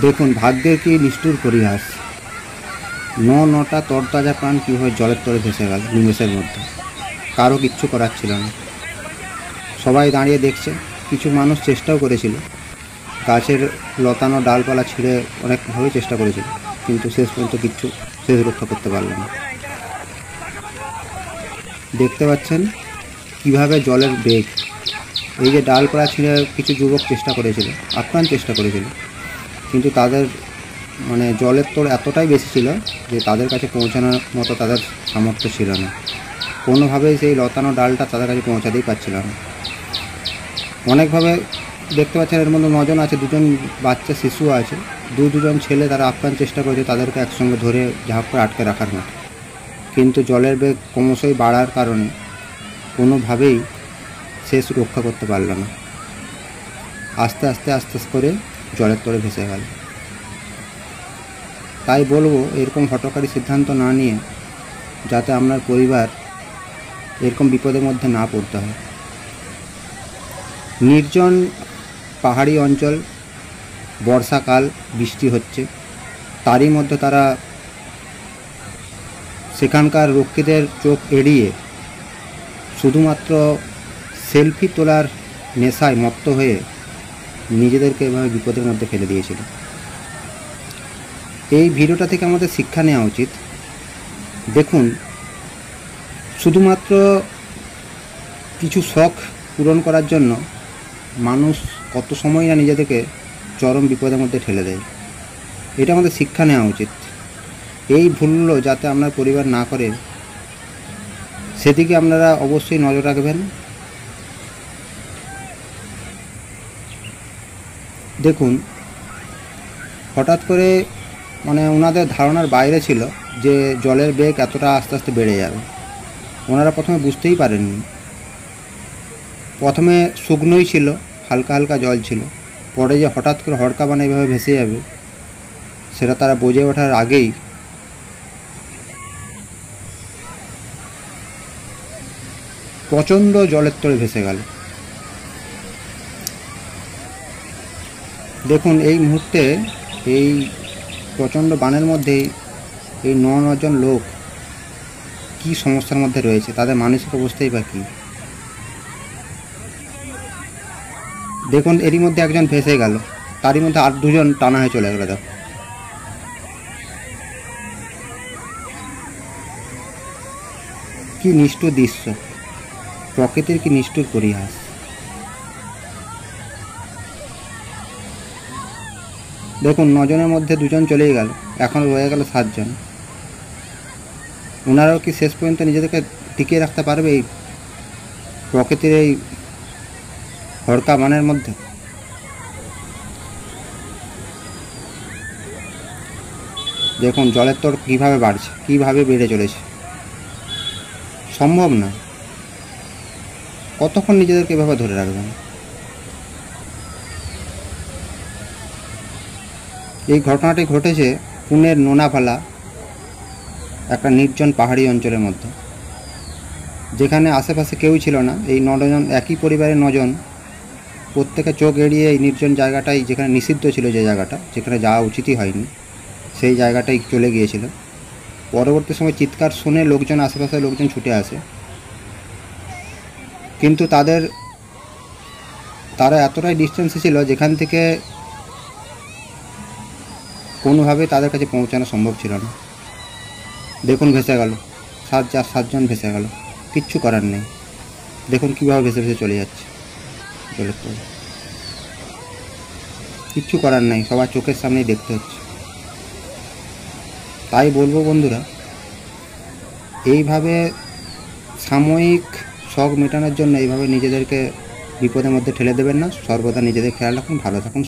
দেখুন ভাগ্যের কি নিষ্ঠুর পরিহাস। নটা তরতাজা প্রাণ কীভাবে জলের তলে ভেসে গেল নিমেষের মধ্যে। কারো কিচ্ছু করার ছিল না, সবাই দাঁড়িয়ে দেখছে। কিছু মানুষ চেষ্টাও করেছিল, গাছের লতানো ডালপালা ছিঁড়ে অনেকভাবে চেষ্টা করেছিল, কিন্তু শেষ পর্যন্ত কিচ্ছু শেষ রক্ষা করতে পারল না। দেখতে পাচ্ছেন কিভাবে জলের বেগ। এই যে ডালপালা ছিঁড়ে কিছু যুবক চেষ্টা করেছিল, আপ্রাণ চেষ্টা করেছিল, কিন্তু তাদের জলের তোড় এতটাই বেশি ছিল যে তাদের কাছে পৌঁছানোর মতো তাদের সামর্থ্য ছিল না। কোনোভাবেই সেই লতানো ডালটা তাদের কাছে পৌঁছাতেই পারছিল না। অনেকভাবে দেখতে পাচ্ছেন এর মধ্যে 9 জন আছে, 2জন বাচ্চা শিশু আছে, দুজন ছেলে তারা আপ্রাণ চেষ্টা করেছে তাদেরকে একসঙ্গে ধরে ঝাঁপ করে আটকে রাখার মতো, কিন্তু জলের বেগ ক্রমশই বাড়ার কারণে কোনোভাবেই শেষ রক্ষা করতে পারল না। আস্তে আস্তে আস্তে করে জলের তলে ভেসে গেল। তাই বলবো এরকম হঠকারী সিদ্ধান্ত না নিয়ে, যাতে আপনার পরিবার এরকম বিপদের মধ্যে না পড়তে হয়। নির্জন পাহাড়ি অঞ্চল, বর্ষাকাল, বৃষ্টি হচ্ছে, তারই মধ্যে তারা সেখানকার রক্ষীদের চোখ এড়িয়ে শুধুমাত্র সেলফি তোলার নেশায় মত্ত হয়ে নিজেদেরকে এভাবে বিপদের মধ্যে ফেলে দিয়েছিল। এই ভিডিওটা থেকে আমাদের শিক্ষা নেওয়া উচিত। দেখুন, শুধুমাত্র কিছু শখ পূরণ করার জন্য মানুষ কত সময় না নিজেদেরকে চরম বিপদের মধ্যে ঠেলে দেয়। এটা আমাদের শিক্ষা নেওয়া উচিত। এই ভুলগুলো যাতে আপনার পরিবার না করে সেদিকে আপনারা অবশ্যই নজর রাখবেন। দেখুন, হঠাৎ করে ওনাদের ধারণার বাইরে ছিল যে জলের বেগ এতটা আস্তে আস্তে বেড়ে যাবে। ওনারা প্রথমে বুঝতেই পারেননি। প্রথমে শুকনোই ছিল, হালকা হালকা জল ছিল, পরে যে হঠাৎ করে হড়কা বানা এভাবে ভেসে যাবে সেটা তারা বুঝে ওঠার আগেই প্রচণ্ড জলের তলে ভেসে গেল। দেখুন, এই মুহূর্তে এই প্রচণ্ড বানের মধ্যেই এই 9 জন লোক কী সমস্যার মধ্যে রয়েছে, তাদের মানসিক অবস্থাই বা কী। দেখুন, এরই মধ্যে একজন ভেসে গেল, তারই মধ্যে আর 2জন টানা হয়ে চলে গেল। দেখো কি নিষ্ঠুর দৃশ্য, প্রকৃতির কি নিষ্ঠুর পরিহাস। দেখুন, 9 জনের মধ্যে 2জন চলেই গেল, এখন রয়ে গেল 7 জন। ওনারাও কি শেষ পর্যন্ত নিজেদেরকে টিকিয়ে রাখতে পারবে এই প্রকৃতির এই হড়কা বানের মধ্যে? দেখুন জলের তোড় কীভাবে বাড়ছে, কীভাবে বেড়ে চলেছে। সম্ভব না। কতক্ষণ নিজেদেরকে এভাবে ধরে রাখবেন? এই ঘটনাটি ঘটেছে পুনের নোনাভালা, একটা নির্জন পাহাড়ি অঞ্চলের মধ্যে, যেখানে আশেপাশে কেউ ছিল না। এই 9 জন একই পরিবারের 9 জন প্রত্যেকে চোখ এড়িয়ে এই নির্জন জায়গাটাই, যেখানে নিষিদ্ধ ছিল, যে জায়গাটা যেখানে যাওয়া উচিতই হয়নি, সেই জায়গাটাই চলে গিয়েছিল। পরবর্তী সময় চিৎকার শুনে লোকজন, আশেপাশের লোকজন ছুটে আসে, কিন্তু তারা এতটাই ডিস্টেন্সে ছিল যেখান থেকে কোনোভাবে তাদের কাছে পৌঁছানো সম্ভব ছিল না। দেখুন ভেসে গেল, 7 জন ভেসে গেল, কিচ্ছু করার নেই। দেখুন কীভাবে ভেসে ভেসে চলে যাচ্ছে জলের তলে, কিচ্ছু করার নেই, সবার চোখের সামনেই দেখতে হচ্ছে। তাই বলবো বন্ধুরা, এইভাবে সাময়িক শখ মেটানোর জন্য এইভাবে নিজেদেরকে বিপদের মধ্যে ঠেলে দেবেন না। সর্বদা নিজেদের খেয়াল রাখুন, ভালো থাকুন।